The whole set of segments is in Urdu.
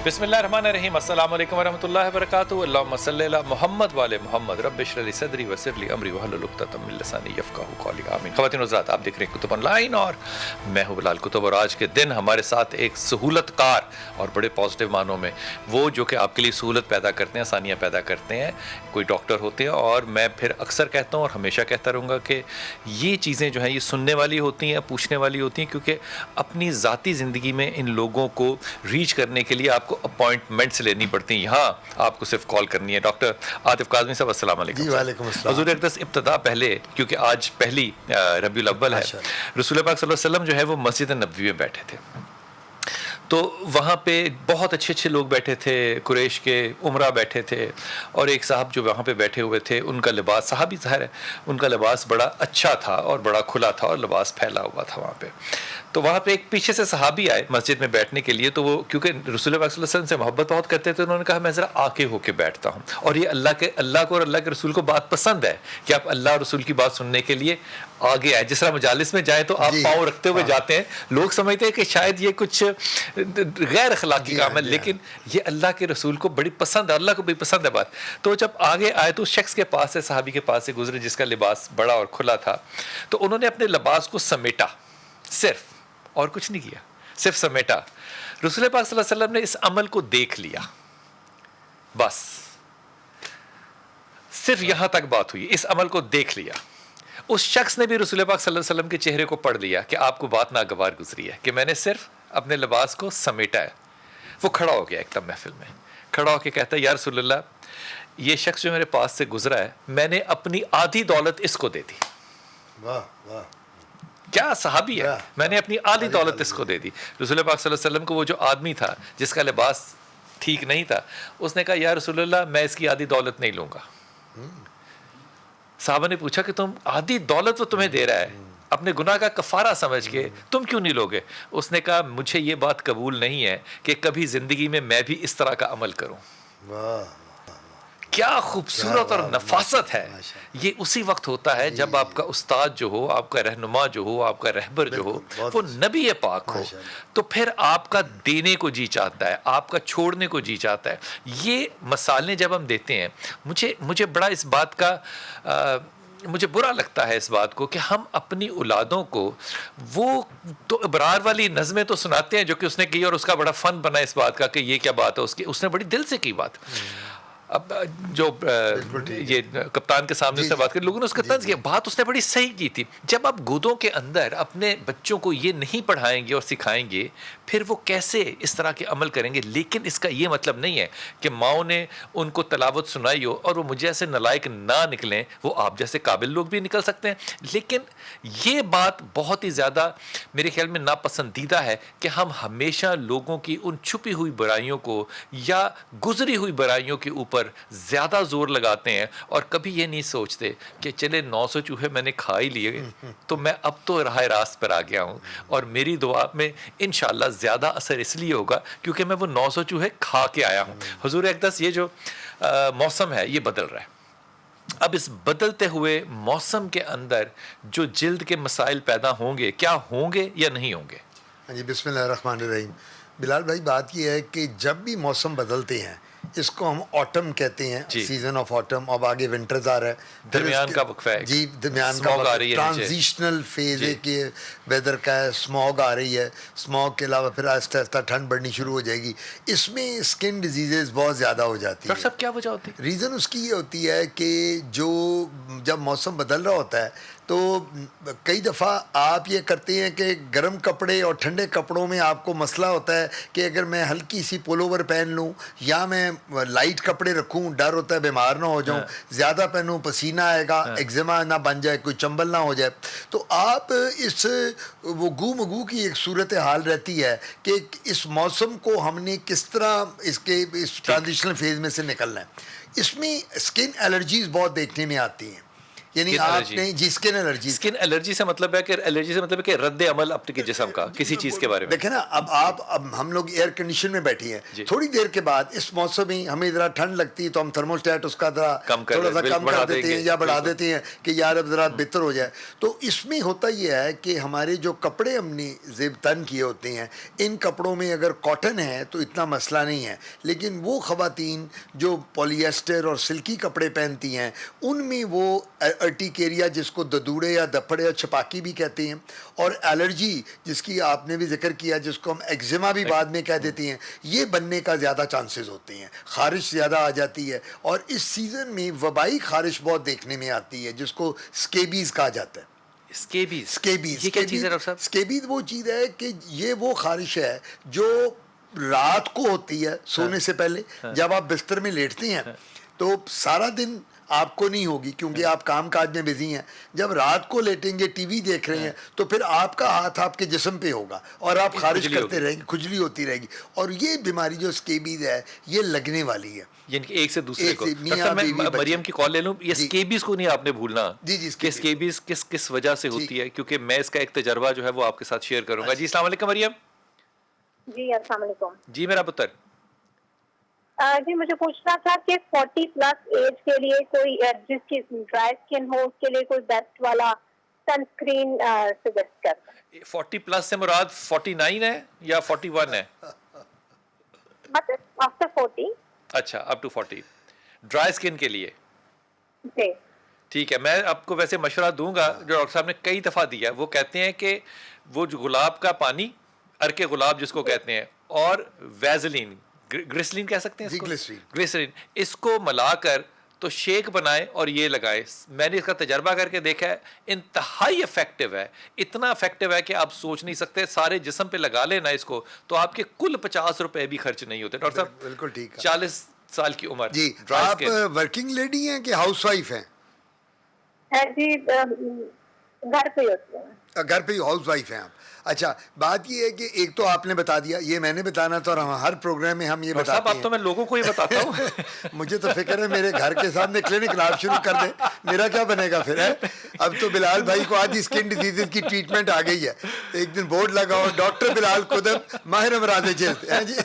بسم اللہ الرحمن الرحیم. السلام علیکم ورحمۃ اللہ وبرکاتہ. اللہم صلی علی محمد وعلی محمد. رب اشرح لی صدری ویسر لی امری واحلل عقدۃ من لسانی یفقہوا قولی. آمین. خواتین و حضرات, آپ دیکھ رہے ہیں کتب آن لائن اور میں ہوں بلال کتب. اور آج کے دن ہمارے ساتھ ایک سہولت کار اور بڑے پازیٹیو معنوں میں وہ جو کہ آپ کے لیے سہولت پیدا کرتے ہیں, آسانیاں پیدا کرتے ہیں, کوئی ڈاکٹر ہوتے ہیں. اور میں پھر اکثر کہتا ہوں اور ہمیشہ کہتا رہوں گا کہ یہ چیزیں جو ہیں یہ سننے والی ہوتی ہیں, پوچھنے والی ہوتی ہیں, کیونکہ اپنی ذاتی زندگی میں ان لوگوں کو ریچ کرنے کے لیے آپ کو اپوائنٹمنٹس لینی پڑتی ہیں. یہاں آپ کو صرف کال کرنی ہے. ڈاکٹر عاطف کاظمی صاحب, السلام علیکم. جی وعلیکم السلام. حضور اقدس ابتدا پہلے, کیونکہ آج پہلی ربیع الاول ہے, رسول پاک صلی اللہ علیہ وسلم جو ہے وہ مسجد نبوی میں بیٹھے تھے. تو وہاں پہ بہت اچھے اچھے لوگ بیٹھے تھے, قریش کے عمرہ بیٹھے تھے, اور ایک صاحب جو وہاں پہ بیٹھے ہوئے تھے ان کا لباس, صحابی ظاہر ہے, ان کا لباس بڑا اچھا تھا اور بڑا کھلا تھا اور لباس پھیلا ہوا تھا وہاں پہ. تو وہاں پہ ایک پیچھے سے صحابی آئے مسجد میں بیٹھنے کے لیے. تو وہ کیونکہ رسول اللہ صلی اللہ علیہ وسلم سے محبت بہت کرتے تھے, انہوں نے کہا میں ذرا آگے ہو کے بیٹھتا ہوں. اور یہ اللہ کو اور اللہ کے رسول کو بات پسند ہے کہ آپ اللہ اور رسول کی بات سننے کے لیے آگے آئے. جس طرح مجالس میں جائیں تو آپ پاؤں رکھتے ہوئے جاتے ہیں. لوگ سمجھتے ہیں کہ شاید یہ کچھ غیر اخلاقی کام ہے, لیکن یہ اللہ کے رسول کو بڑی پسند ہے, اللہ کو بڑی پسند ہے بات. تو جب آگے آئے تو اس شخص کے پاس سے, صحابی کے پاس سے گزرے جس کا لباس بڑا اور کھلا تھا. تو انہوں نے اپنے لباس کو سمیٹا, صرف, اور کچھ نہیں کیا, صرف سمیٹا. رسول پاک صلی اللہ علیہ وسلم نے اس عمل کو دیکھ لیا, بس صرف یہاں تک بات ہوئی, اس عمل کو دیکھ لیا. اس شخص نے بھی رسول پاک صلی اللہ علیہ وسلم کے چہرے کو پڑھ لیا کہ آپ کو بات ناگوار گزری ہے, کہ میں نے صرف اپنے لباس کو سمیٹا ہے. وہ کھڑا ہو گیا ایک دم محفل میں, کھڑا ہو کے کہتا ہے یا رسول اللہ, یہ شخص جو میرے پاس سے گزرا ہے, میں نے اپنی آدھی دولت اس کو دے دی. واہ واہ, کیا صحابی ہے, میں نے اپنی آدھی دولت اس کو دے دی. رسول پاک صلی اللہ علیہ وسلم کو وہ جو آدمی تھا جس کا لباس ٹھیک نہیں تھا, اس نے کہا یا رسول اللہ میں اس کی آدھی دولت نہیں لوں گا. صحابہ نے پوچھا کہ تم آدھی دولت وہ تمہیں دے رہا ہے اپنے گناہ کا کفارہ سمجھ کے, تم کیوں نہیں لوگے؟ اس نے کہا مجھے یہ بات قبول نہیں ہے کہ کبھی زندگی میں بھی اس طرح کا عمل کروں. کیا خوبصورت اور نفاست ہے. یہ اسی وقت ہوتا ہے جب آپ کا استاد جو ہو, آپ کا رہنما جو ہو, آپ کا رہبر جو ہو, وہ نبی پاک ہو, تو پھر آپ کا دینے کو جی چاہتا ہے, آپ کا چھوڑنے کو جی چاہتا ہے. یہ مثالیں جب ہم دیتے ہیں, مجھے بڑا اس بات کا مجھے برا لگتا ہے اس بات کو کہ ہم اپنی اولادوں کو وہ تو ابرار والی نظمیں تو سناتے ہیں جو کہ اس نے کی, اور اس کا بڑا فن بنا اس بات کا کہ یہ کیا بات ہے, اس نے بڑی دل سے کی بات. اب جو یہ کپتان کے سامنے اس نے بات کی, لوگوں نے اس کا طنز کیا, بات اس نے بڑی صحیح کی تھی. جب آپ گودوں کے اندر اپنے بچوں کو یہ نہیں پڑھائیں گے اور سکھائیں گے, پھر وہ کیسے اس طرح کے عمل کریں گے؟ لیکن اس کا یہ مطلب نہیں ہے کہ ماؤں نے ان کو تلاوت سنائی ہو اور وہ مجھ جیسے نالائق نہ نکلیں, وہ آپ جیسے قابل لوگ بھی نکل سکتے ہیں. لیکن یہ بات بہت ہی زیادہ میرے خیال میں ناپسندیدہ ہے کہ ہم ہمیشہ لوگوں کی ان چھپی ہوئی برائیوں کو یا گزری ہوئی برائیوں کے اوپر زیادہ زور لگاتے ہیں, اور کبھی یہ نہیں سوچتے کہ چلے 900 چوہے میں نے کھا ہی لیے تو میں اب تو راہ راست پر آ گیا ہوں, اور میری دعا میں انشاءاللہ زیادہ اثر اس لیے ہوگا کیونکہ میں وہ 900 چوہے کھا کے آیا ہوں. حضور اقدس, یہ جو موسم ہے یہ بدل رہا ہے. اب اس بدلتے ہوئے موسم کے اندر جو جلد کے مسائل پیدا ہوں گے, کیا ہوں گے یا نہیں ہوں گے؟ جی بسم اللہ الرحمن الرحیم. بلال بھائی, بات یہ ہے کہ جب بھی موسم بدلتے ہیں, اس کو ہم آٹم کہتے ہیں, سیزن آف آٹم. اب آگے ونٹرز آ رہا ہے, درمیان کا وقفہ ہے, جی درمیان کا وقفہ, ٹرانزیشنل فیز ہے کہ ویدر کا ہے. اسموگ آ رہی ہے, اسموگ کے علاوہ پھر آہستہ آہستہ ٹھنڈ بڑھنی شروع ہو جائے گی. اس میں اسکن ڈیزیزز بہت زیادہ ہو جاتی ہیں. ڈاکٹر صاحب کیا وجہ ہوتی ہے؟ ریزن اس کی یہ ہوتی ہے کہ جب موسم بدل رہا ہوتا ہے تو کئی دفعہ آپ یہ کرتے ہیں کہ گرم کپڑے اور ٹھنڈے کپڑوں میں آپ کو مسئلہ ہوتا ہے کہ اگر میں ہلکی سی پول اوور پہن لوں یا میں لائٹ کپڑے رکھوں, ڈر ہوتا ہے بیمار نہ ہو جاؤں. زیادہ پہنوں پسینہ آئے گا, ایگزیما نہ بن جائے, کوئی چنبل نہ ہو جائے. تو آپ اس وہ گو مگو کی ایک صورت حال رہتی ہے کہ اس موسم کو ہم نے کس طرح اس ٹرانزیشنل فیز میں سے نکلنا ہے. اس میں اسکن الرجیز بہت دیکھنے میں آتی ہیں. یعنی آپ نے جی اسکن الرجی. اسکن الرجی سے مطلب ہے کہ الرجی سے مطلب ہے کہ رد عمل اپنے کے جسم کا کسی چیز کے بارے میں. دیکھیں نا اب ہم لوگ ایئر کنڈیشن میں بیٹھے ہیں, تھوڑی دیر کے بعد اس موسم میں ہمیں ذرا ٹھنڈ لگتی ہے تو ہم تھرموسٹیٹ اس کا تھوڑا سا کم کر دیتے ہیں یا بڑھا دیتے ہیں کہ یار اب ذرا بہتر ہو جائے. تو اس میں ہوتا یہ ہے کہ ہمارے جو کپڑے ہم نے زیب تن کیے ہوتے ہیں, ان کپڑوں میں اگر کاٹن ہے تو اتنا مسئلہ نہیں ہے, لیکن وہ خواتین جو پولی ایسٹر اور سلکی کپڑے پہنتی ہیں ان میں وہ ارٹیکیریا جس کو ددوڑے یا دپڑے یا چھپاکی بھی کہتے ہیں, اور الرجی جس کی آپ نے بھی ذکر کیا جس کو ہم ایگزیما بھی بعد میں کہہ دیتے ہیں, یہ بننے کا زیادہ چانسز ہوتے ہیں. خارش زیادہ آ جاتی ہے, اور اس سیزن میں وبائی خارش بہت دیکھنے میں آتی ہے جس کو سکیبیز کہا جاتا ہے. سکیبیز یہ کیا چیز ہے ڈاکٹر صاحب؟ سکیبیز وہ چیز ہے کہ یہ وہ خارش ہے جو رات کو ہوتی ہے سونے سے پہلے. جب آپ بستر میں لیٹتے ہیں تو سارا دن آپ کو نہیں ہوگی کیونکہ آپ کام کاج میں بزی ہیں. جب رات کو لیٹیں گے ٹی وی دیکھ رہے ہیں تو پھر آپ کا ہاتھ آپ کے جسم پہ ہوگا اور آپ خارش کرتے رہیں گے, کھجلی ہوتی رہے گی. اور یہ بیماری جو سکیبیز ہے یہ لگنے والی ہے, یعنی کہ ایک سے دوسرے کو. میں مریم کی کال لے لوں. یہ سکیبیز کو نہیں آپ نے بھولنا کہ سکیبیز کس وجہ سے ہوتی ہے, کیونکہ میں اس کا ایک تجربہ جو ہے وہ آپ کے ساتھ شیئر کروں گا. جی السلام علیکم مریم. جی السلام علیکم. جی میرا پتر. جی مجھے پوچھنا تھا کہ 40 پلس ایج کے لیے کوئی جس کی ڈرائی اسکن ہو اس کے لیے کوئی بیسٹ والا سن اسکرین سجیسٹ کرتا ہے. 40 پلس سے مراد 49 ہے یا 41 ہے؟ مطلب آفٹر 40. اچھا اپ ٹو 40 ڈرائی اسکن کے لیے. جی ٹھیک ہے, میں آپ کو ویسے مشورہ دوں گا جو ڈاکٹر صاحب نے کئی دفعہ دیا. وہ کہتے ہیں کہ وہ جو گلاب کا پانی, ارکے گلاب جس کو کہتے ہیں, اور ویزلین, گریسلین کہہ سکتے ہیں اس کو, گریسلین, اس کو ملا کر تو شیک بنائے اور یہ لگائے. میں نے اس کا تجربہ کر کے دیکھا ہے, انتہائی افیکٹو ہے. اتنا افیکٹو ہے کہ آپ سوچ نہیں سکتے. سارے جسم پہ لگا لینا اس کو تو آپ کے کل 50 روپے بھی خرچ نہیں ہوتے. ڈاکٹر صاحب بالکل ٹھیک ہے. 40 سال کی عمر. جی آپ ورکنگ لیڈی ہیں کہ ہاؤس وائف ہیں؟ جی گھر پہ ہوتی ہیں. گھر پہ ہی ہاؤس وائف ہیں آپ. اچھا بات یہ ہے کہ ایک تو آپ نے بتا دیا, یہ میں نے بتانا تھا, اور ہر پروگرام میں ہم یہ بتاتے ہیں. اب تو میں لوگوں کو ہی بتاتا ہوں. مجھے تو فکر ہے میرے گھر کے سامنے کلینک آپ شروع کر دیں, میرا کیا بنے گا پھر ہے. اب تو بلال بھائی کو آج اسکن ڈیزیز کی ٹریٹمنٹ آ گئی ہے. ایک دن بورڈ لگاؤ ڈاکٹر بلال قدر ماہر امراض جلد ہے جی.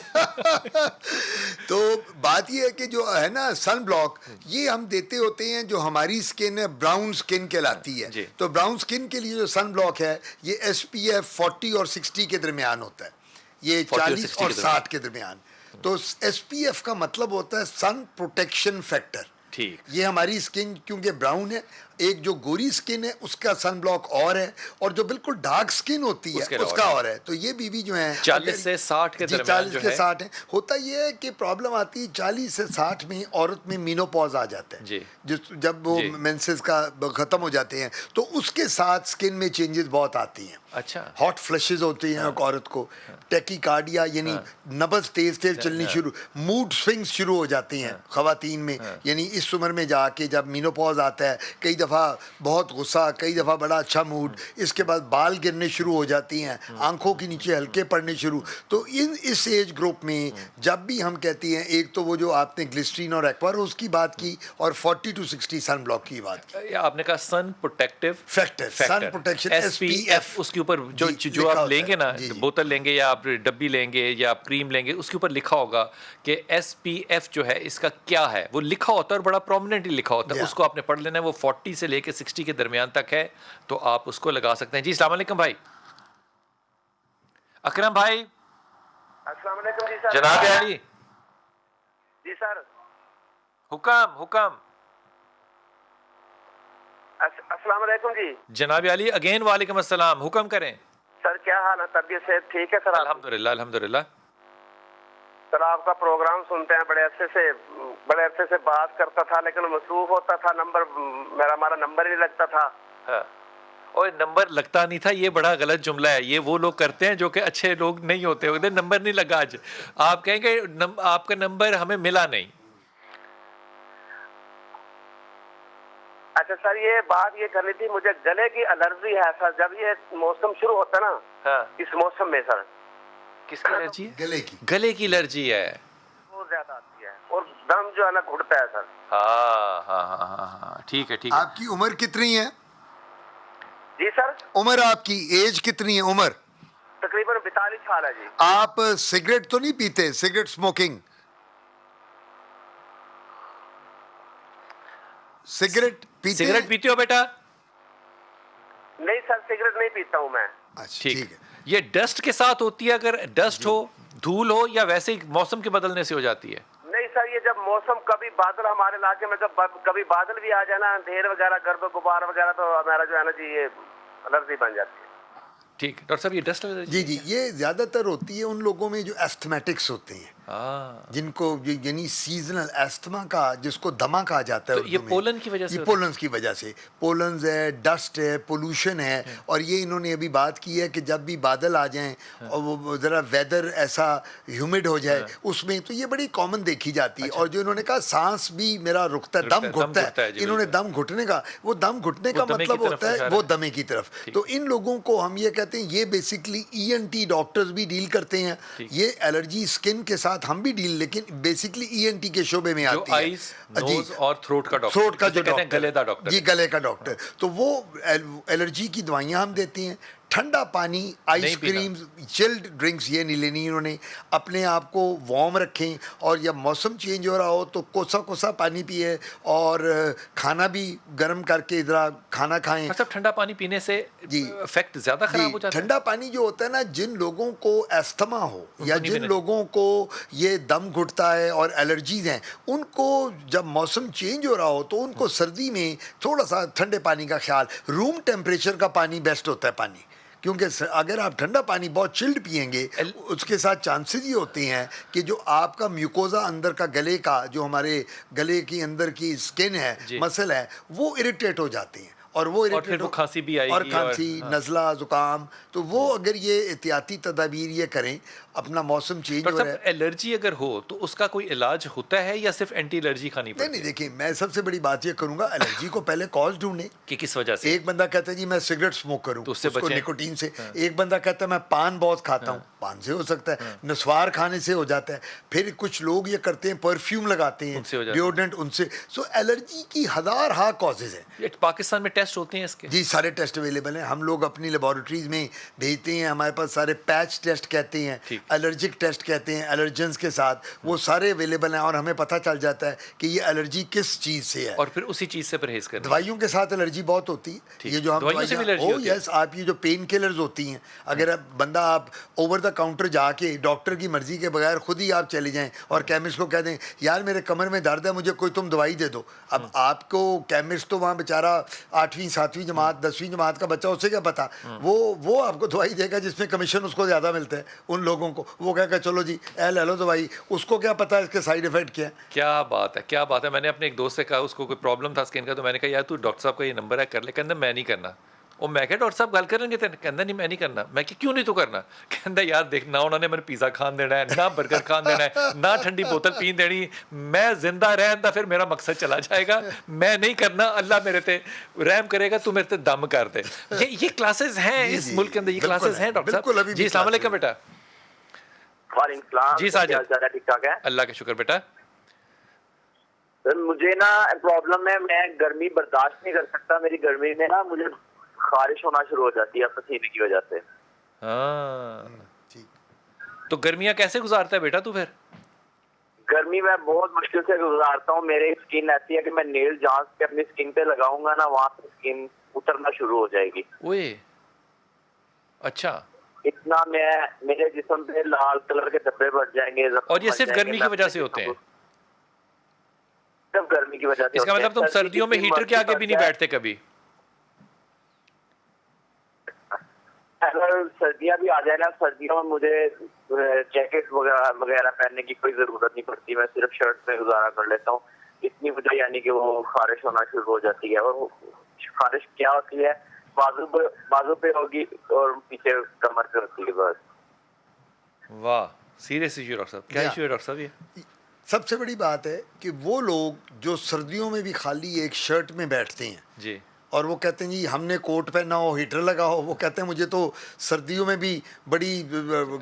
تو بات یہ ہے کہ جو ہے نا سن بلاک, یہ ہم دیتے ہوتے ہیں جو ہماری اسکن ہے براؤن اسکن کہلاتی ہے. تو براؤن اسکن کے لیے جو سن بلاک ہے یہ SPF 40 اور 60 کے درمیان ہوتا ہے, یہ 40 اور 60 کے درمیان. تو SPF کا مطلب ہوتا ہے سن پروٹیکشن فیکٹر. ٹھیک, یہ ہماری اسکن کیونکہ براؤن ہے, ایک جو گوری اسکن ہے اس کا سن بلاک اور ہے, اور جو بالکل ڈارک اسکن ہوتی ہے اس کا اور ہے. تو یہ بیوی جو ہیں 40 سے 60 کے درمیان 40 سے 60 ہیں. ہوتا یہ ہے کہ پرابلم آتی ہے 40 سے 60 میں عورت میں مینوپوز آ جاتا ہے. جب وہ مینسز کا ختم ہو جاتے ہیں تو اس کے ساتھ اسکن میں چینجز بہت آتی ہیں. اچھا, ہاٹ فلشز ہوتی ہیں عورت کو, ٹیکی کارڈیا یعنی نبض تیز تیز چلنی شروع, موڈ سوئنگز شروع ہو جاتی ہیں خواتین میں. یعنی اس عمر میں جا کے جب مینوپوز آتا ہے, کئی دفعہ بہت غصہ, کئی دفعہ بڑا اچھا موڈ, اس کے بعد بال گرنے شروع ہو جاتی ہیں, آنکھوں کے نیچے ہلکے پڑنے شروع. تو اس ایج گروپ میں جب بھی ہم کہتے ہیں, ایک تو وہ جو آپ نے گلسٹرین اور ایکواروز کی بات کی, اور 40 to 60 سن بلاک کی بات کی. آپ نے کہا سن پروٹیکٹیو فیکٹر, سن پروٹیکشن SPF, اس کے اوپر جو آپ لیں گے نا, بوتل لیں گے یا آپ ڈبی لیں گے یا آپ کریم لیں گے, اس کے اوپر لکھا ہوگا کہ SPF جو ہے اس کا کیا ہے, وہ لکھا ہوتا ہے اور بڑا پرومیننٹلی لکھا ہوتا ہے. اس کو آپ نے پڑھ لینا ہے. وہ 40 سے لے کے 60 کے درمیان تک ہے, تو آپ اس کو لگا سکتے ہیں. جی السلام علیکم بھائی. اکرم بھائی. السلام علیکم. جی سر. جناب علی. جی سر. حکم. السلام علیکم. جی جناب علی اگین. وعلیکم السلام. حکم کریں سر. کیا حال ہے؟ طبیعت سے ٹھیک ہے سر؟ الحمدللہ. سر آپ کا پروگرام سنتے ہیں, بڑے عرصے سے بات کرتا تھا لیکن مصروف ہوتا تھا, ہمارا نمبر ہی نہیں لگتا تھا. اور نمبر لگتا نہیں تھا, یہ بڑا غلط جملہ ہے. یہ وہ لوگ کرتے ہیں جو کہ اچھے لوگ نہیں ہوتے. نمبر نہیں لگا آج. آپ کہیں کہ آپ کا نمبر ہمیں ملا نہیں. اچھا سر, یہ بات یہ کرنی تھی, مجھے گلے کی الرجی ہے سر. جب یہ موسم شروع ہوتا ہے نا, اس موسم میں سر. کس کی الرجی ہے؟ گلے کی. گلے کی الرجی ہے. بہت زیادہ آتی ہے. اور دم جو ہے نا گھٹتا ہے سر. ہاں ہاں ہاں ہاں ہاں ٹھیک ہے ٹھیک ہے. آپ کی عمر کتنی ہے؟ جی سر عمر آپ کی ایج کتنی ہے؟ عمر تقریباً 42 سال ہے جی. آپ سگریٹ تو نہیں پیتے؟ سگریٹ اسموکنگ، سگریٹ پیتے سگریٹ ہیں؟ پیتے ہو بیٹا؟ نہیں سر سگریٹ نہیں پیتا ہوں میں. اچھا ٹھیک ٹھیک ہے. یہ ڈسٹ کے ساتھ ہوتی ہے؟ اگر ڈسٹ ہو، دھول ہو، یا ویسے ہی موسم کے بدلنے سے ہو جاتی ہے؟ نہیں سر یہ جب موسم کبھی بادل ہمارے علاقے میں جب کبھی بادل بھی آ جائے نا اندھیر وغیرہ گرد و غبار وغیرہ تو ہمارا جو ہے نا جی یہ الرجی بن جاتی ہے. ٹھیک ڈاکٹر صاحب، یہ ڈسٹ جی جی یہ زیادہ تر ہوتی ہے ان لوگوں میں جو ایستھمیٹکس ہوتے ہیں، ہاں جن کو یعنی سیزنل ایستھما کا، جس کو دما کہا جاتا ہے تو یہ اردو میں. پولن کی وجہ سے یہ ہوتا ہے؟ پولنز کی وجہ سے، پولنز ہے، ڈسٹ ہے، پولوشن ہے. اور یہ انہوں نے ابھی بات کی ہے کہ جب بھی بادل آ جائیں اور وہ ذرا ویدر ایسا ہیومڈ ہو جائے اس میں، تو یہ بڑی کامن دیکھی جاتی ہے. اور جو انہوں نے کہا سانس بھی میرا رکتا ہے، دم گھٹتا ہے، جی انہوں نے بالکل. دم گھٹنے کا، وہ دم گھٹنے کا دمے کی مطلب طرف ہوتا ہے اشارہ وہ ہے. دمے کی طرف. تو ان لوگوں کو ہم یہ کہتے ہیں، یہ بیسکلی ای این ٹی ڈاکٹرز بھی ڈیل کرتے ہیں. یہ الرجی اسکن کے ساتھ ہم بھی ڈیل، لیکن بیسکلی ای این ٹی کے شعبے میں جو آتی ہے. آئیز، نوز اور تھروٹ کا ڈاکٹر، تھروٹ کا جو کہتے ہیں ڈاکٹر، گلے دا ڈاکٹر. جی گلے کا ڈاکٹر. تو وہ الرجی کی دوائیاں ہم دیتے ہیں. ٹھنڈا پانی، آئس کریم، چلڈ ڈرنکس یہ نہیں لینی انہوں نے. اپنے آپ کو وارم رکھیں، اور جب موسم چینج ہو رہا ہو تو کوسا کوسا پانی پیے، اور کھانا بھی گرم کر کے ذرا کھانا کھائیں. سب ٹھنڈا پانی پینے سے افیکٹ زیادہ خراب ہو جاتا ہے؟ ٹھنڈا پانی جو ہوتا ہے نا، جن لوگوں کو ایستھما ہو یا نہیں جن پینا لوگوں کو یہ دم گھٹتا ہے اور الرجیز ہیں، ان کو جب موسم چینج ہو رہا ہو تو ان کو سردی میں تھوڑا سا ٹھنڈے پانی کا خیال. روم ٹیمپریچر کا پانی بیسٹ ہوتا ہے پانی، کیونکہ اگر آپ ٹھنڈا پانی بہت چلڈ پئیں گے اس کے ساتھ چانسز یہ ہوتے ہیں کہ جو آپ کا میوکوزا اندر کا گلے کا، جو ہمارے گلے کی اندر کی اسکن ہے، مسل ہے، وہ اریٹیٹ ہو جاتے ہیں. اور وہ پھر وہ کھانسی بھی آئے گی، اور کھانسی، نزلہ، زکام. تو وہ اگر یہ احتیاطی تدابیر یہ کریں، اپنا موسم چینج ہو رہا ہے. الرجی اگر ہو تو اس کا کوئی علاج ہوتا ہے یا صرف اینٹی الرجی کھانی پڑتی ہے؟ نہیں دیکھیں، میں سب سے بڑی بات یہ کروں گا، الرجی کو پہلے کاز ڈھونڈیں کہ کس وجہ سے. ایک بندہ کہتا ہے جی میں سگریٹ اسموک کروں، تو اس سے اس کو بچیں. نکوٹین سے. ایک بندہ کہتا ہے میں پان بہت کھاتا ہوں، پان سے ہو سکتا ہے. نسوار کھانے سے ہو جاتا ہے. پھر کچھ لوگ یہ کرتے ہیں پرفیوم لگاتے ہیں، ڈیوڈرنٹ، ان سے. سو الرجی کی ہزار ہا کازز ہیں. پاکستان میں ٹیسٹ ہوتے ہیں اس کے؟ جی سارے ٹیسٹ اویلیبل ہیں. ہم لوگ اپنی لیبارٹریز میں بھیجتے ہیں. ہمارے پاس سارے پیچ ٹیسٹ کہتے ہیں، الرجک ٹیسٹ کہتے ہیں، الرجنس کے ساتھ، وہ سارے اویلیبل ہیں. اور ہمیں پتہ چل جاتا ہے کہ یہ الرجی کس چیز سے ہے، اور پھر اسی چیز سے پرہیز کرنا. دوائیوں کے ساتھ الرجی بہت ہوتی ہے. یہ جو ہم یس، آپ یہ جو پین کلرز ہوتی ہیں، اگر بندہ آپ اوور دا کاؤنٹر جا کے ڈاکٹر کی مرضی کے بغیر خود ہی آپ چلے جائیں اور کیمسٹ کو کہہ دیں یار میرے کمر میں درد ہے، مجھے کوئی تم دوائی دے دو. اب آپ کو کیمسٹ تو وہاں بیچارہ 8ویں 7ویں جماعت 10ویں جماعت کا بچہ، اسے کیا پتا، وہ آپ کو دوائی دے گا جس میں کمیشن اس کو زیادہ ملتا ہے. ان لوگوں کو وہ کہے گا چلو جی اے لے لو دوائی، اس کو کیا پتا اس کے سائیڈ افیکٹ کیا ہے. کیا بات ہے، کیا بات ہے. میں نے اپنے ایک دوست سے کہا، اس کو کوئی پرابلم تھا اسکن کا، تو میں نے کہا یار تو ڈاکٹر صاحب کا یہ نمبر ہے، کر لے. کہنا میں نہیں کرنا. اور میں کہا ڈاکٹر صاحب گل کریں گے؟ کہنا نہیں میں نہیں کرنا. میں کہ کیوں نہیں تو کرنا؟ کہنا یار دیکھ، نہ انہوں نے مجھے پیزا کھان دینا ہے، نہ برگر کھان دینا ہے، نہ ٹھنڈی بوتل پین دینی. میں زندہ رہتا پھر میرا مقصد چلا جائے گا. میں نہیں کرنا. اللہ میرے تے رحم کرے گا، تو میرے تے دم کر دے. یہ کلاسز ہیں اس ملک کے اندر، یہ کلاسز ہیں ڈاکٹر صاحب. جی السلام علیکم بیٹا. وعلیکم السلام. جی ساجد، ٹھیک ٹھاک ہے؟ اللہ کا شکر بیٹا. سر مجھے نا پرابلم ہے، میں گرمی برداشت نہیں کر سکتا. میری گرمی میں نا مجھے خارش ہونا شروع ہو جاتی ہے پسینے کی وجہ سے. ہاں تو گرمیاں کیسے گزارتا ہے بیٹا تو؟ پھر گرمی میں بہت مشکل سے گزارتا ہوں. میری اسکن ایسی ہے کہ میں نیل جہاں پہ اپنی اسکن پہ لگاؤں گا نا، وہاں سے اسکن اترنا شروع ہو جائے گی. اوئے اچھا. اتنا میرے جسم پہ لال کلر کے دھبے بڑھ جائیں گے. اور یہ صرف گرمی کی وجہ سے ہوتے ہیں؟ صرف گرمی کی وجہ سے. اس کا مطلب تم سردیوں میں ہیٹر کے آگے بھی نہیں بیٹھتے کبھی؟ اگر سردیاں بھی آ جائے نا، سردیوں میں مجھے جیکٹ وغیرہ پہننے کی کوئی ضرورت نہیں پڑتی. میں صرف شرٹ میں گزارا کر لیتا ہوں. اتنی مجھے یعنی کہ وہ خارش ہونا شروع ہو جاتی ہے. اور خارش کیا ہوتی ہے؟ بازو پہ ہوگی اور پیچھے کمر پہ ہوتی ہے بس. واہ، سیریس ایشو ڈاکٹر صاحب. کیا ایشو ہے ڈاکٹر صاحب یہ؟ سب سے بڑی بات ہے کہ وہ لوگ جو سردیوں میں بھی خالی ایک شرٹ میں بیٹھتے ہیں، جی، اور وہ کہتے ہیں جی ہم نے کوٹ پہنا ہو, ہیٹر لگا ہو, وہ کہتے ہیں مجھے تو سردیوں میں بھی بڑی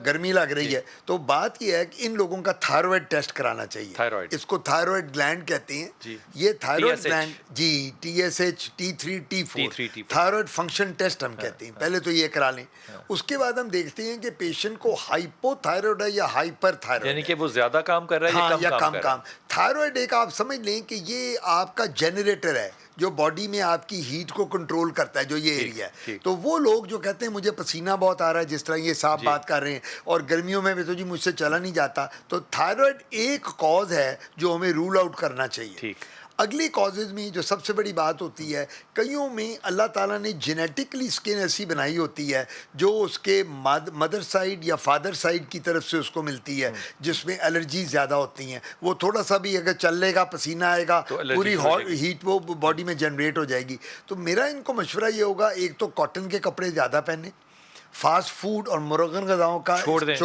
گرمی لگ رہی ہے. تو بات یہ ہے کہ ان لوگوں کا تھائرائڈ ٹیسٹ کرانا چاہیے. اس کو تھائرائڈ گلینڈ کہتے ہیں. یہ تھائرائڈ گلینڈ جی TSH T3 T4 thyroid function test ہم کہتے ہیں. پہلے تو یہ کرا لیں. اس کے بعد ہم دیکھتے ہیں کہ پیشنٹ کو ہائپو تھائرائڈ ہے یا ہائپر تھائرائڈ, یعنی کہ وہ زیادہ کام کر رہا ہے یا کم. تھائرائڈ ایک آپ سمجھ لیں کہ یہ آپ کا جنریٹر ہے جو باڈی میں آپ کی ہیٹ کو کنٹرول کرتا ہے, جو یہ ایریا ہے. تو وہ لوگ جو کہتے ہیں مجھے پسینہ بہت آ رہا ہے, جس طرح یہ صاحب بات کر رہے ہیں, اور گرمیوں میں بھی تو جی مجھ سے چلا نہیں جاتا, تو تھائرائڈ ایک کاز ہے جو ہمیں رول آؤٹ کرنا چاہیے. اگلی کازز میں جو سب سے بڑی بات ہوتی ہے, کئیوں میں اللہ تعالیٰ نے جینیٹکلی اسکن ایسی بنائی ہوتی ہے جو اس کے مدر سائڈ یا فادر سائڈ کی طرف سے اس کو ملتی ہے, جس میں الرجی زیادہ ہوتی ہیں. وہ تھوڑا سا بھی اگر چل لے گا, پسینہ آئے گا, پوری ہیٹ وہ باڈی میں جنریٹ ہو جائے گی. تو میرا ان کو مشورہ یہ ہوگا, ایک تو کاٹن کے کپڑے زیادہ پہنیں, فاسٹ فوڈ اور مرغن غذاؤں کا چھوڑ دیں,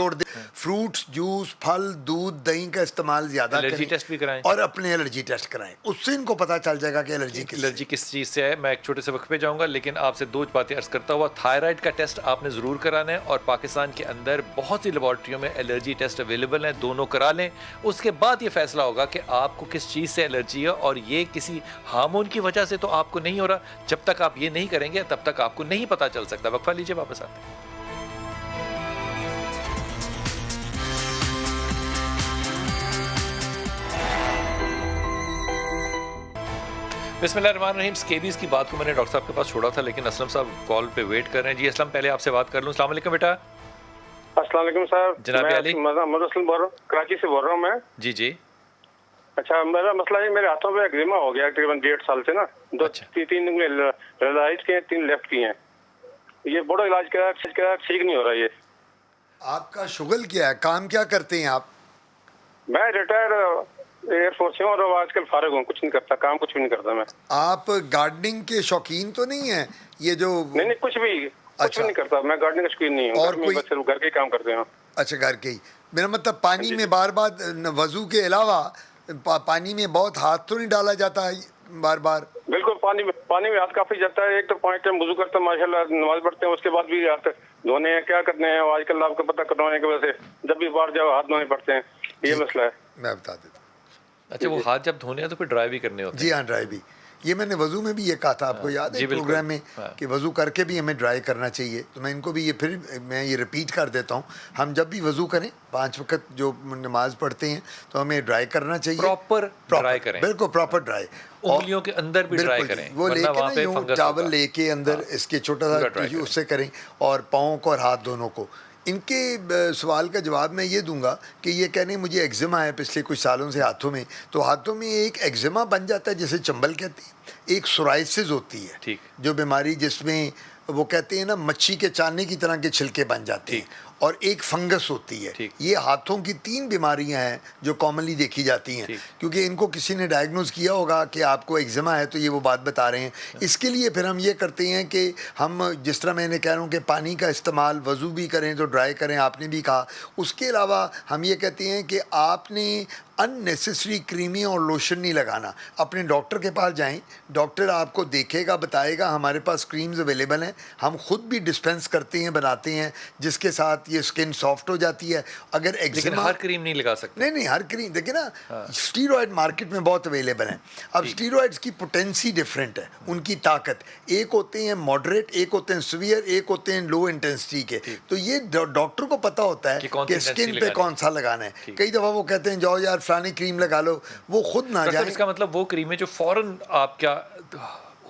فروٹس, جوس, پھل, دودھ, دہی کا استعمال زیادہ کریں, اور اپنے الرجی ٹیسٹ کرائیں. اس سے ان کو پتہ چل جائے گا کہ الرجی کس چیز سے ہے. میں ایک چھوٹے سے وقفے جاؤں گا, لیکن آپ سے 2 باتیں عرض کرتا ہوا. تھائرائڈ کا ٹیسٹ آپ نے ضرور کرانا ہے, اور پاکستان کے اندر بہت سی لیبارٹریوں میں الرجی ٹیسٹ اویلیبل ہیں, دونوں کرا لیں. اس کے بعد یہ فیصلہ ہوگا کہ آپ کو کس چیز سے الرجی ہے, اور یہ کسی ہارمون کی وجہ سے تو آپ کو نہیں ہو رہا. جب تک آپ یہ نہیں کریں گے تب تک آپ کو نہیں پتہ چل سکتا. وقفہ لیجیے, واپس آتے ہیں. بسم اللہ الرحمن الرحیم. اسکیبیز کی بات کو میں نے ڈاکٹر صاحب کے پاس چھوڑا تھا, لیکن اسلم صاحب کال پہ ویٹ کر رہے ہیں. جی اسلم, پہلے آپ سے بات کر لوں. السلام علیکم بیٹا. السلام علیکم صاحب. جناب علی, محمد اسلم بول رہا ہوں, کراچی سے بول رہا ہوں میں. جی جی. اچھا, میرا مسئلہ ہے, میرے ہاتھوں میں ایگزیما ہو گیا تقریباً 1.5 سال سے نا. 3 رائٹ کے ہیں, 3 لیفٹ کی ہیں. یہ بڑا علاج کرا, ٹھیک نہیں ہو رہا. یہ آپ کا شغل کیا ہے, کام کیا کرتے ہیں آپ؟ میں ریٹائر ایئر فورس سے ہوں, اور آج کل فارغ ہوں, کچھ نہیں کرتا, کام کچھ بھی نہیں کرتا میں. آپ گارڈننگ کے شوقین تو نہیں ہیں؟ یہ جو نہیں کچھ بھی نہیں کرتا میں, گارڈننگ کا شوقین نہیں ہوں. اور کوئی صرف گھر کے کام کرتے ہیں. اچھا, گھر کے ہی. میرا مطلب پانی میں بار بار وضو کے علاوہ پانی میں بہت ہاتھ تو نہیں ڈالا جاتا ہے بار بار؟ بالکل, پانی میں ہاتھ کافی جاتا ہے. ایک تو 5 ٹائم وضو کرتا ہوں ماشاء اللہ, نماز پڑھتے ہیں, اس کے بعد بھی ہاتھ دھونے ہیں, کیا کرنے ہیں. آج کل آپ کو پتہ کٹوانے کی وجہ سے جب بھی باہر جاؤ ہاتھ دھونے پڑتے ہیں. یہ مسئلہ ہے. میں بتا دیتا ہوں. اچھا, وہ ہاتھ جب دھونے ہیں تو پھر ڈرائی بھی کرنے ہوتے ہیں؟ جی ہاں, ڈرائی بھی. یہ میں نے وضو میں بھی یہ کہا تھا, آپ کو یاد ہے پروگرام میں, کہ وضو کر کے بھی ہمیں ڈرائی کرنا چاہیے. تو میں ان کو بھی یہ پھر میں یہ ریپیٹ کر دیتا ہوں, ہم جب بھی وضو کریں 5 وقت جو نماز پڑھتے ہیں تو ہمیں ڈرائی کرنا چاہیے, پراپر ڈرائی کریں, بالکل پراپر ڈرائی. انگلیوں کے اندر بھی ڈرائی کریں, وہ لے کے نا یوں ٹاول لے کے اندر اس کے چھوٹا سا اس سے کریں, اور پاؤں کو اور ہاتھ دونوں کو. ان کے سوال کا جواب میں یہ دوں گا کہ یہ کہنے مجھے ایگزیما ہے پچھلے کچھ سالوں سے ہاتھوں میں, تو ہاتھوں میں ایک ایگزیما بن جاتا ہے جسے چمبل کہتے ہیں, ایک سورائسس ہوتی ہے جو بیماری, جس میں وہ کہتے ہیں نا مچھی کے چانے کی طرح کے چھلکے بن جاتے ہیں, اور ایک فنگس ہوتی ہے. یہ ہاتھوں کی 3 بیماریاں ہیں جو کامنلی دیکھی جاتی ہیں, کیونکہ ان کو کسی نے ڈائگنوز کیا ہوگا کہ آپ کو ایگزیما ہے, تو یہ وہ بات بتا رہے ہیں. اس کے لیے پھر ہم یہ کرتے ہیں کہ ہم, جس طرح میں نے کہہ رہا ہوں کہ پانی کا استعمال, وضو بھی کریں تو ڈرائی کریں, آپ نے بھی کہا. اس کے علاوہ ہم یہ کہتے ہیں کہ آپ نے اننیسیسری کریمیں اور لوشن نہیں لگانا. اپنے ڈاکٹر کے پاس جائیں, ڈاکٹر آپ کو دیکھے گا, بتائے گا. ہمارے پاس کریمز اویلیبل ہیں, ہم خود بھی ڈسپینس کرتے ہیں, بناتے ہیں, جس کے ساتھ یہ اسکن سافٹ ہو جاتی ہے. اگر لیکن ہر کریم نہیں لگا سکتے. نہیں, ہر کریم دیکھیں نا, اسٹیرائڈ مارکیٹ میں بہت اویلیبل ہیں. اب اسٹیرائڈس کی پوٹینسی ڈفرینٹ ہے, ان کی طاقت, ایک ہوتے ہیں ماڈریٹ, ایک ہوتے ہیں سویئر, ایک ہوتے ہیں لو انٹینسٹی کے. تو یہ ڈاکٹر کو پتہ ہوتا ہے کہ اسکن پہ کون سا لگانا ہے. کئی دفعہ وہ کہتے ہیں جاؤ یار فلانی کریم لگا لو, وہ خود نہ جائیں. اس کا مطلب وہ کریمیں جو فوراً آپ کیا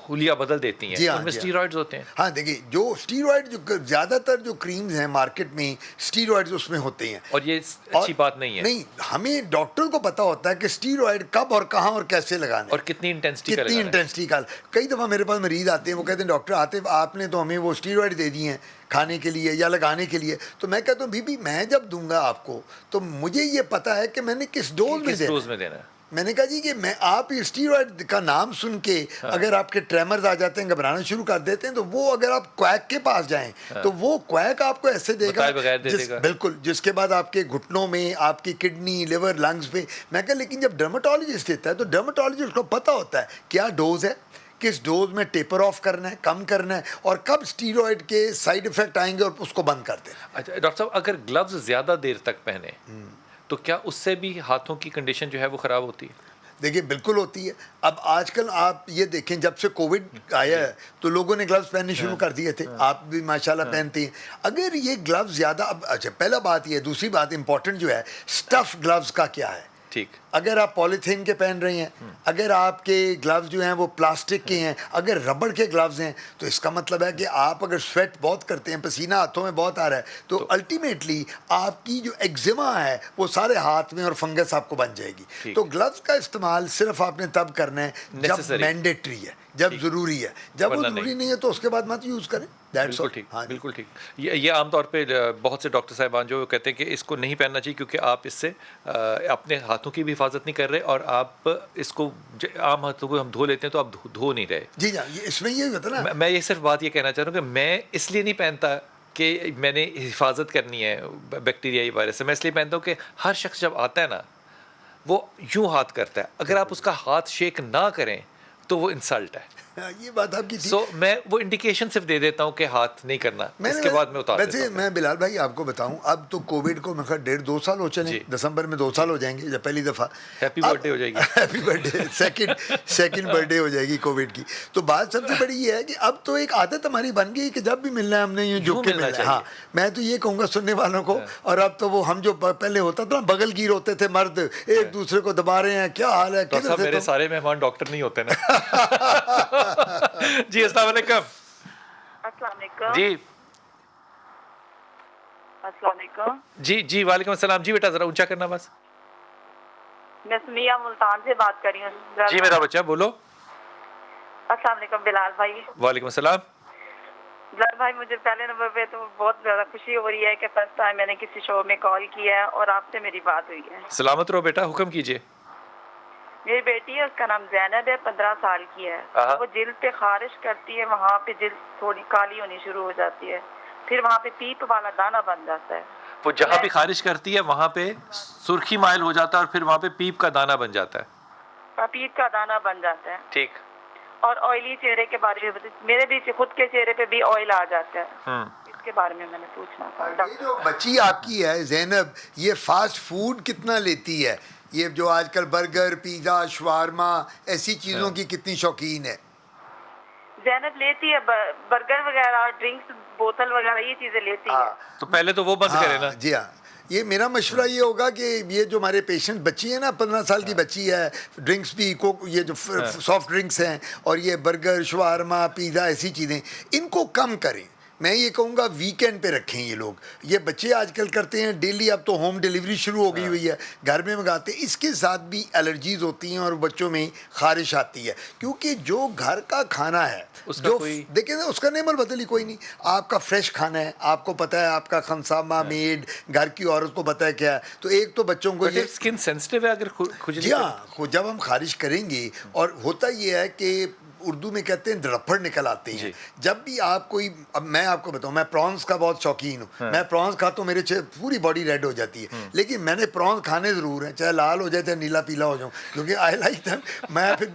حلیہ بدل دیتی ہیں, ان میں اسٹیرائڈز ہوتے ہیں. ہاں دیکھیے, جو اسٹیرائڈ جو زیادہ تر جو کریمز ہیں مارکیٹ میں, اسٹیرائڈز اس میں ہوتے ہیں, اور یہ اچھی بات نہیں ہے. نہیں, ہمیں ڈاکٹر کو پتا ہوتا ہے کہ اسٹیرائڈ کب اور کہاں اور کیسے لگانا ہے, اور کتنی انٹینسٹی کا. کئی دفعہ میرے پاس مریض آتے ہیں, وہ کہتے ہیں ڈاکٹر آتے آپ نے تو ہمیں وہ اسٹیرائڈ دے دی ہیں کھانے کے لیے یا لگانے کے لیے. تو میں کہتا ہوں بی میں جب دوں گا آپ کو تو مجھے یہ پتا ہے کہ میں نے کس ڈوز میں دینا ہے. میں نے کہا جی کہ میں آپ اسٹیرائڈ کا نام سن کے اگر آپ کے ٹریمرز آ جاتے ہیں, گھبرانا شروع کر دیتے ہیں, تو وہ اگر آپ کویک کے پاس جائیں تو وہ کویک آپ کو ایسے دے گا بالکل, جس کے بعد آپ کے گھٹنوں میں, آپ کی کڈنی, لیور, لنگز پہ. میں کہا لیکن جب ڈرماٹولوجسٹ دیتا ہے تو ڈرماٹولوجسٹ کو پتہ ہوتا ہے کیا ڈوز ہے, کس ڈوز میں ٹیپر آف کرنا ہے, کم کرنا ہے, اور کب اسٹیرائڈ کے سائڈ افیکٹ آئیں گے اور اس کو بند کر دینا. اچھا ڈاکٹر صاحب, اگر گلوز زیادہ دیر تک پہنے تو کیا اس سے بھی ہاتھوں کی کنڈیشن جو ہے وہ خراب ہوتی ہے؟ دیکھیے بالکل ہوتی ہے. اب آج کل آپ یہ دیکھیں, جب سے کووڈ آیا ہے تو لوگوں نے گلوز پہننے شروع کر دیے تھے, آپ بھی ماشاءاللہ پہنتی ہیں. اگر یہ گلوز زیادہ, اب اچھا پہلا بات یہ ہے, دوسری بات امپورٹنٹ جو ہے اسٹف گلوز کا کیا ہے. ٹھیک, اگر آپ پولیتھین کے پہن رہے ہیں, اگر آپ کے گلوز جو ہیں وہ پلاسٹک کے ہیں, اگر ربڑ کے گلوز ہیں, تو اس کا مطلب ہے کہ آپ اگر سویٹ بہت کرتے ہیں, پسینہ ہاتھوں میں بہت آ رہا ہے, تو الٹیمیٹلی آپ کی جو ایگزیما ہے وہ سارے ہاتھ میں اور فنگس آپ کو بن جائے گی. تو گلوز کا استعمال صرف آپ نے تب کرنا ہے جب مینڈیٹری ہے, جب ضروری ہے. جب وہ ضروری نہیں ہے تو اس کے بعد مت یوز کریں. بالکل ٹھیک, بالکل ٹھیک. یہ عام طور پہ بہت سے ڈاکٹر صاحبان جو کہتے ہیں کہ اس کو نہیں پہننا چاہیے کیونکہ آپ اس سے اپنے ہاتھوں کی بھی حفاظت نہیں کر رہے, اور آپ اس کو عام ہاتھوں کو ہم دھو لیتے ہیں تو آپ دھو نہیں رہے. جی ہاں, اس میں یہ ہوتا ہے نا. میں یہ صرف بات یہ کہنا چاہ رہا ہوں کہ میں اس لیے نہیں پہنتا کہ میں نے حفاظت کرنی ہے بیکٹیریائی وائرس سے. میں اس لیے پہنتا ہوں کہ ہر شخص جب آتا ہے نا وہ یوں ہاتھ کرتا ہے, اگر آپ اس کا ہاتھ شیک نہ کریں تو وہ انسلٹ ہے. یہ بات آپ کی تھی. سو میں وہ انڈیکیشن صرف دے دیتا ہوں کہ ہاتھ نہیں کرنا, اس کے بعد میں اتار دیتا ہوں. ویسے میں بلال بھائی آپ کو بتاؤں, اب تو کووڈ کو میں خیر 1.5-2 سال ہو چلے, دسمبر میں 2 سال ہو جائیں گے جب پہلی دفعہ ہیپی برتھ ڈے ہو جائے گی. Happy birthday, second birthday ہو جائے گی کووڈ کی. تو بات سب سے بڑی یہ ہے کہ اب تو ایک عادت ہماری بن گئی کہ جب بھی ملنا ہے ہم نے یوں جھک کے ملنا ہے. ہاں, میں تو یہ کہوں گا سننے والوں کو, اور اب تو وہ ہم جو پہلے ہوتا تھا بغل گیر ہوتے تھے مرد, ایک دوسرے کو دبا رہے ہیں, کیا حال ہے. میرے سارے مہمان ڈاکٹر نہیں ہوتے نا. جی السلام علیکم. السلام علیکم. جی السلام علیکم. جی وعلیکم السلام. جی بیٹا ذرا اونچا کرنا بس. میں سمیہ ملتان سے بات کر رہی ہوں. جی میرا بچہ بولو. السلام علیکم بلال بھائی. وعلیکم السلام. بلال بھائی مجھے پہلے نمبر پہ تو بہت زیادہ خوشی ہو رہی ہے کہ فرسٹ ٹائم میں نے کسی شو میں کال کیا ہے اور آپ سے میری بات ہوئی ہے. سلامت رہو بیٹا, حکم کیجیے. میری بیٹی ہے, اس کا نام زینب ہے, 15 سال کی ہے. وہ جلد پہ خارش کرتی ہے, وہاں پہ جلد تھوڑی کالی ہونی شروع ہو جاتی ہے, پھر وہاں پہ پیپ والا دانا بن جاتا ہے. وہ جہاں بھی خارش کرتی ہے وہاں پہ سرخی مائل ہو جاتا ہے اور پھر وہاں پہ پیپ کا دانا بن جاتا ہے. پیپ کا دانا بن جاتا ہے. ٹھیک. اور آئلی چہرے کے بارے میں بتائیے. میرے بھی خود کے چہرے پہ بھی آئل آ جاتا ہے, اس کے بارے میں میں نے پوچھنا تھا. یہ جو بچی آپ کی ہے زینب, یہ فاسٹ فوڈ کتنا لیتی ہے؟ یہ جو آج کل برگر, پیزا, شوارما, ایسی چیزوں کی کتنی شوقین ہے؟ زینب لیتی ہے برگر وغیرہ, ڈرنکس, بوتل وغیرہ, یہ چیزیں لیتی ہے. تو پہلے تو وہ بند کرے نا. جی ہاں, یہ میرا مشورہ یہ ہوگا کہ یہ جو ہمارے پیشنٹ بچی ہیں نا, 15 سال کی بچی ہے, ڈرنکس بھی یہ جو سافٹ ڈرنکس ہیں اور یہ برگر, شوارما, پیزا, ایسی چیزیں, ان کو کم کریں. میں یہ کہوں گا ویکینڈ پہ رکھیں. یہ لوگ, یہ بچے آج کل کرتے ہیں ڈیلی, اب تو ہوم ڈیلیوری شروع ہو گئی ہوئی ہے, گھر میں منگاتے ہیں. اس کے ساتھ بھی الرجیز ہوتی ہیں اور بچوں میں خارش آتی ہے, کیونکہ جو گھر کا کھانا ہے جو دیکھیں نا, اس کا نعمل بدل ہی کوئی نہیں. آپ کا فریش کھانا ہے, آپ کو پتہ ہے, آپ کا خنسامہ میڈ گھر کی عورت کو پتہ ہے کیا ہے. تو ایک تو بچوں کو یہ اسکن سینسٹیو ہے اگر کھجلی. جی ہاں, جب ہم خارش کریں گے, اور ہوتا یہ ہے کہ اردو میں کہتے ہیں دڑپڑ نکل آتے ہیں. جب بھی آپ کوئی, اب میں آپ کو بتاؤں, میں پرانس کا بہت شوقین ہوں. میں پرانس کھاتا ہوں, میرے پوری باڈی ریڈ ہو جاتی ہے, لیکن میں نے پرانس کھانے ضرور ہیں, چاہے لال ہو جائے چاہے نیلا پیلا ہو جاؤں, کیونکہ آئی لائک دیم. میں پھر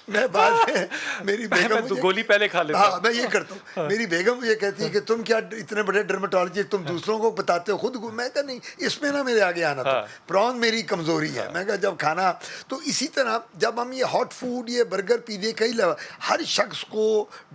میں بعد میں میری بیگم گولی پہلے کھا لیتا. ہاں, میں یہ کرتا ہوں. میری بیگم مجھے کہتی ہے کہ تم کیا اتنے بڑے ڈرمیٹالوجسٹ, تم دوسروں کو بتاتے ہو, خود. میں کہا نہیں, اس میں نا میرے آگے آنا تھا. پران میری کمزوری ہے. میں کہا جب کھانا, تو اسی طرح جب ہم یہ ہاٹ فوڈ, یہ برگر, پیزے, کئی ہر شخص کو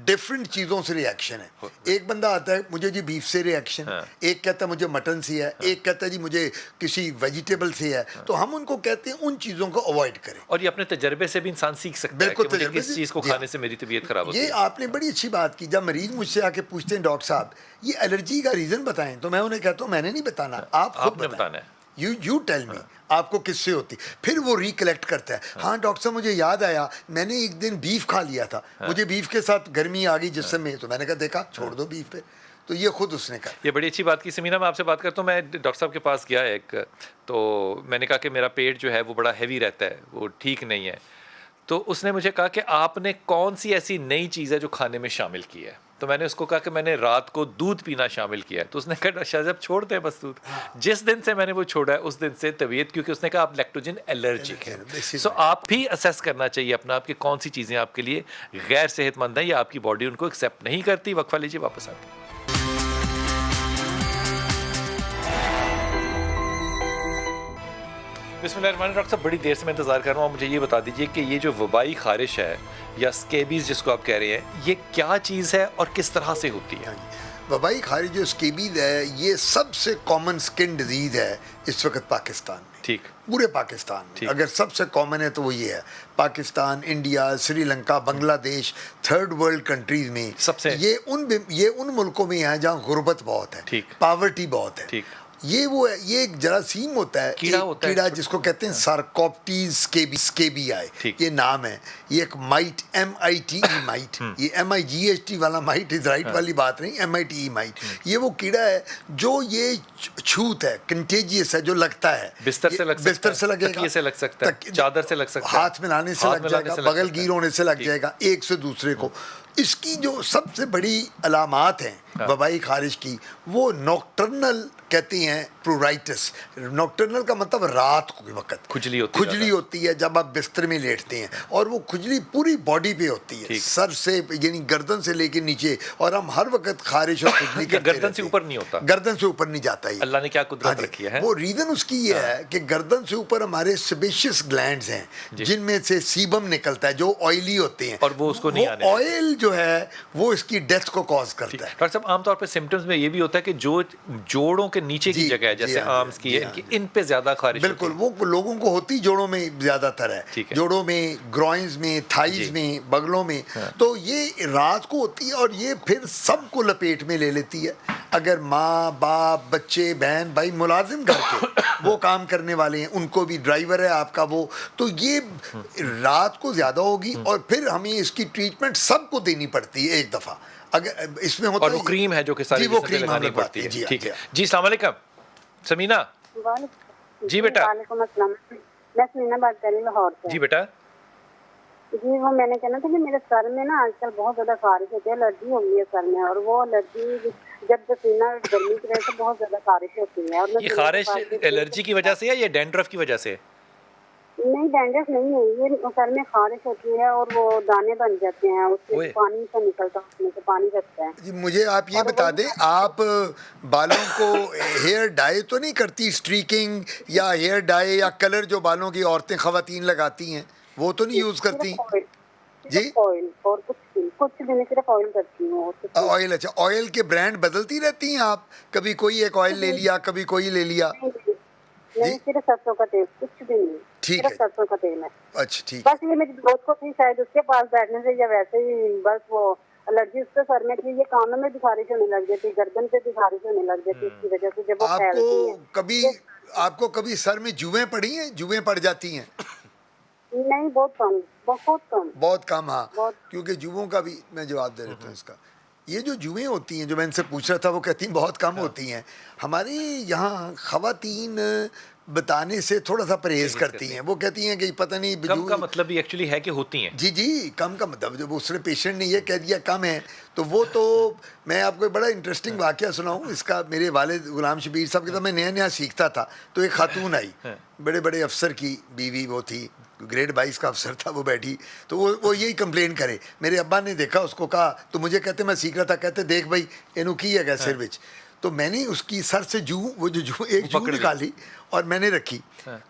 ڈفرینٹ چیزوں سے ریئیکشن ہے. ایک بندہ آتا ہے مجھے جی بیف سے ریئیکشن, ایک کہتا ہے مجھے مٹن سے ہے, ایک کہتا ہے جی مجھے کسی ویجیٹیبل سے ہے. تو ہم ان کو کہتے ہیں ان چیزوں کو اوائڈ کریں. اور یہ اپنے تجربے سے بھی انسان سیکھ سکتا ہے کہ مجھے کس چیز کو کھانے سے میری طبیعت خراب ہوتی ہے. یہ آپ نے بڑی اچھی بات کی. جب مریض مجھ سے آ کے پوچھتے ہیں ڈاکٹر صاحب یہ الرجی کا ریزن بتائیں, تو میں انہیں کہتا ہوں میں نے نہیں بتانا, آپ خود بتانا ہے. یو ٹیل می آپ کو کس سے ہوتی. پھر وہ ریکلیکٹ کرتا ہے, ہاں ڈاکٹر صاحب مجھے یاد آیا میں نے ایک دن بیف کھا لیا تھا, مجھے بیف کے ساتھ گرمی آ گئی جسم میں, تو میں نے کہا دیکھا چھوڑ دو بیف پہ. تو یہ خود اس نے کہا. یہ بڑی اچھی بات کی. سمینا میں آپ سے بات کرتا ہوں. میں ڈاکٹر صاحب کے پاس گیا ایک, تو میں نے کہا کہ میرا پیٹ جو ہے وہ بڑا ہیوی رہتا ہے, وہ ٹھیک نہیں ہے. تو اس نے مجھے کہا کہ آپ نے کون سی ایسی نئی چیز ہے جو کھانے میں شامل کی ہے. تو میں نے اس کو کہا کہ میں نے رات کو دودھ پینا شامل کیا ہے, تو اس نے کہا شاہ صاحب چھوڑ دیں بس دودھ. جس دن سے میں نے وہ چھوڑا ہے اس دن سے طبیعت, کیونکہ اس نے کہا آپ لیکٹوجن الرجک ہے. سو آپ بھی اسیس کرنا چاہیے اپنا آپ کہ کون سی چیزیں آپ کے لیے غیر صحت مند ہیں یا آپ کی باڈی ان کو ایکسیپٹ نہیں کرتی. وقفہ لیجیے, واپس آتے ہیں. بسم اللہ الرحمن الرحیم. ڈاکٹر صاحب بڑی دیر سے میں انتظار کر رہا ہوں, مجھے یہ بتا دیجیے کہ یہ جو وبائی خارش ہے یا اسکیبیز جس کو آپ کہہ رہے ہیں, یہ کیا چیز ہے اور کس طرح سے ہوتی ہے؟ وبائی خارش جو اسکیبیز ہے یہ سب سے کامن سکن ڈیزیز ہے اس وقت پاکستان میں. ٹھیک, پورے پاکستان میں اگر سب سے کامن ہے تو وہ یہ ہے. پاکستان, انڈیا, سری لنکا, بنگلہ دیش, تھرڈ ورلڈ کنٹریز میں سب سے یہ ان ملکوں میں ہے جہاں غربت بہت ہے, پاورٹی بہت ہے. ٹھیک, یہ ایک جراثیم ہوتا ہے, کیڑا جس کو کہتے ہیں سارکوپٹیز اسکیبیائی, یہ نام ہے. یہ ایک مائٹ, MITE مائٹ, یہ MIGHT والا مائٹ رائٹ والی بات نہیں, MITE مائٹ. یہ وہ کیڑا ہے جو یہ چھوت ہے, کنٹیجیس ہے, جو لگتا ہے بستر سے لگے گا, تکیے سے لگ سکتا ہے, چادر سے لگ سکتا ہے, ہاتھ میں لانے سے لگ جائے گا, بغل گیر ہونے سے لگ جائے گا, ایک سے دوسرے کو. اس کی جو سب سے بڑی علامات ہیں وبائی خارش کی, وہ نوکٹرنل کہتے ہیں پرورائٹس. نوکٹرنل کا مطلب رات کے وقت کھجلی ہوتی ہے جب آپ بستر میں لیٹتے ہیں, اور وہ کھجلی پوری باڈی پہ ہوتی ہے, سر سے یعنی گردن سے لے کے نیچے, اور ہم ہر وقت خارش اور کھجلی کرتے رہتے ہیں. گردن سے اوپر نہیں ہوتا, گردن سے اوپر نہیں جاتا. یہ اللہ نے کیا قدرت رکھی ہے. وہ ریزن اس کی یہ ہے کہ گردن سے اوپر ہمارے سیبیشس گلینڈز ہیں جن میں سے سیبم نکلتا ہے جو آئلی ہوتے ہیں, اور وہ اس کو نہیں آنے, آئل جو ہے وہ اس کی ڈیتھ کو کاز کرتا ہے. ڈاکٹر صاحب عام طور پہ سمپٹمز میں یہ بھی ہوتا ہے کہ جو جوڑوں کے نیچے کی جگہ ہے جیسے آرمز کی ہے ان پہ زیادہ خارش. بالکل, وہ لوگوں کو ہوتی جوڑوں میں زیادہ تر ہے, جوڑوں میں, گروئنز میں, تھائز میں, بغلوں میں. تو یہ رات کو ہوتی ہے اور یہ پھر سب کو لپیٹ میں لے لیتی ہے. اگر ماں باپ بچے بہن بھائی ملازم گھر کے وہ کام کرنے والے ہیں, ان کو بھی, ڈرائیور ہے آپ کا وہ, تو یہ رات کو زیادہ ہوگی, اور پھر ہمیں اس کی ٹریٹمنٹ سب کو دینی پڑتی ہے ایک دفعہ. اگر اس میں ہوتا اور وہ کریم ہے جو کہ ساری وہ کریم لگانی پڑتی ہے. ٹھیک ہے جی, السلام علیکم. سمینا جی بیٹا. وعلیکم السلام, میں سمینا بات کر رہی ہوں لاہور سے. جی بیٹا. جی وہ میں نے کہنا تھا کہ میرے سر میں نا آج کل بہت زیادہ خارش ہوتی ہے, الرجی ہو گئی ہے سر میں, اور وہ الرجی جب پسینہ گرمی کی وجہ سے بہت زیادہ خارش ہوتی ہے. اور یہ خارش الرجی کی وجہ سے ہے یا ڈینڈرف کی وجہ سے؟ نہیں, ڈینڈرف نہیں ہے, یہ سر میں خارش ہوتی ہے اور وہ دانے بن جاتے ہیں, اس سے پانی سے نکلتا ہے, اس میں سے پانی رکھتا ہے. جی مجھے آپ یہ بتا دیں, آپ بالوں کو ہیئر ڈائی تو نہیں کرتی, اسٹریکنگ یا ہیئر ڈائی یا کلر جو بالوں کی عورتیں خواتین لگاتی ہیں وہ تو نہیں یوز کرتی؟ جی آئل, اور کچھ دن صرف آئل کرتی ہوں. آئل, اچھا. آئل کے برانڈ بدلتی رہتی ہیں آپ, کبھی کوئی ایک آئل لے لیا, کبھی کوئی لے لیا؟ نہیں, صرف سرسوں کا تیل, کچھ بھی نہیں, صرف سرسوں کا تیل ہے. اچھا ٹھیک. بس یہ میری دوست کو تھی, شاید اس کے پاس بیٹھنے سے یا ویسے ہی بس وہ الرجی اس سے سر میں تھی, یہ کانوں میں بھی خارش ہونے لگ جاتی, گردن پہ بھی خارش ہونے لگ جاتی اس کی وجہ سے جب وہ پھیلتی ہے. آپ کو کبھی سر میں جوئیں پڑی ہیں, جوئیں پڑ جاتی ہیں؟ نہیں, بہت کم, بہت کم. ہاں, کیونکہ جوؤں کا بھی میں جواب دے دیتا ہوں اس کا. یہ جو جوئیں ہوتی ہیں جو میں ان سے پوچھ رہا تھا, وہ کہتی ہیں بہت کم ہوتی ہیں. ہماری یہاں خواتین بتانے سے تھوڑا سا پرہیز کرتی ہیں, وہ کہتی ہیں کہ پتہ نہیں. کم کا مطلب بھی ایکچولی ہے کہ ہوتی ہیں. جی کم کا مطلب, جب اس نے پیشنٹ نے یہ کہہ دیا کم ہے تو وہ تو میں آپ کو ایک بڑا انٹرسٹنگ واقعہ سناؤں اس کا. میرے والد غلام شبیر صاحب کے ساتھ میں نیا سیکھتا تھا, تو ایک خاتون آئی, بڑے افسر کی بیوی وہ تھی, گریڈ 22 کا افسر تھا, وہ بیٹھی تو وہ یہی کمپلین کرے. میرے ابا نے دیکھا اس کو, کہا تو مجھے کہتے میں سیکھ رہا تھا, کہتے دیکھ بھائی اینو کی ہے سر وچ. تو میں نے اس کی سر سے ایک جو نکالی اور میں نے رکھی.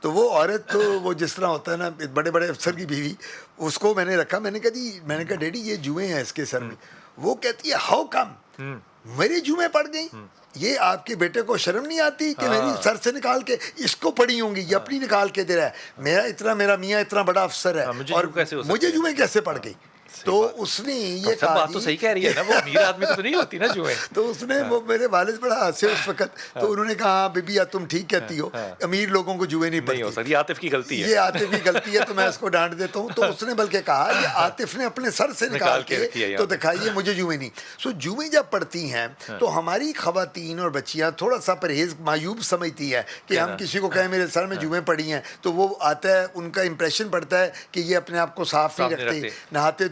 تو وہ عورت تو وہ جس طرح ہوتا ہے نا بڑے افسر کی بیوی, اس کو میں نے رکھا. میں نے کہا ڈیڈی یہ جوئیں ہیں اس کے سر میں. وہ کہتی ہے ہاؤ کم, میری جوئیں پڑ گئیں, یہ آپ کے بیٹے کو شرم نہیں آتی کہ میری سر سے نکال کے اس کو پڑی ہوں گی, یہ اپنی نکال کے دے رہا ہے. میرا میاں اتنا بڑا افسر ہے اور مجھے جوئیں کیسے پڑ گئی؟ تو اس نے یہ کہا, بات تو صحیح کہہ رہی ہے نا, وہ امیر آدمی کو تو نہیں ہوتی نا جوئیں. تو اس نے, وہ میرے والد بڑا ہنسے اس وقت, تو انہوں نے کہا بی بی تم ٹھیک کہتی ہو, امیر لوگوں کو جوئیں نہیں پڑتی, یہ عاطف کی غلطی ہے, یہ عاطف کی غلطی ہے, تو میں اس کو ڈانٹ دیتا ہوں. تو اس نے بلکہ کہا یہ عاطف نے اپنے سر سے نکال کے تو دکھائیے مجھے جوئیں نہیں. سو جوئیں جب پڑتی ہیں تو ہماری خواتین اور بچیاں تھوڑا سا پرہیز معیوب سمجھتی ہے کہ ہم کسی کو کہیں میرے سر میں جوئیں پڑی ہیں, تو وہ آتا ہے, ان کا امپریشن پڑتا ہے کہ یہ اپنے آپ کو صاف نہیں رکھتے, نہاتے